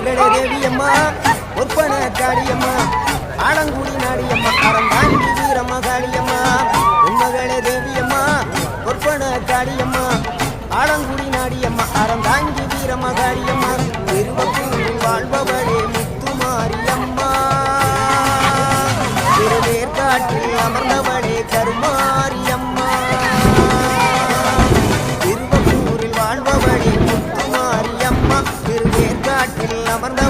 மகளே தேவியம்மா ஒற்பன காளியம்மா ஆலங்குடி நாடியம்மா அறந்தாங்கி வீரம்மா காளியம்மா மகளே தேவியம்மா ஒற்பன காளியம்மா ஆலங்குடி நாடியம்மா அறந்தாங்கி வீரம்மா காளியம்மா திருவப்பூரில் வாழ்பவளே முத்துமாரியம்மா திருவேற்காட்டில் அமர்ந்தவளே கருமாரியம்மா திருவப்பூரில் வாழ்பவளே முத்துமாரியம்மா திருவேற்காட்டில் அமர்ந்த